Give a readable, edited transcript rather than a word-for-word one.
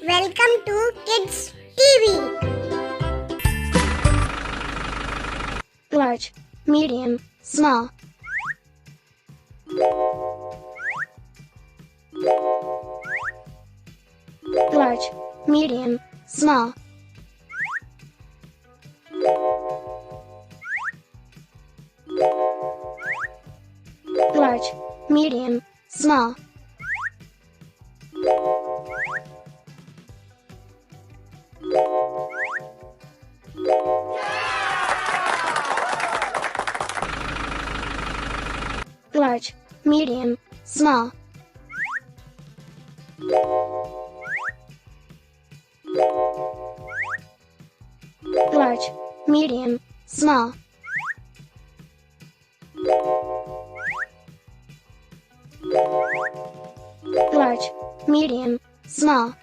Welcome to Kids TV. Large, medium, small. Large, medium, small. Large, medium, small. Large, medium, small. Large, medium, small. Large, medium, small.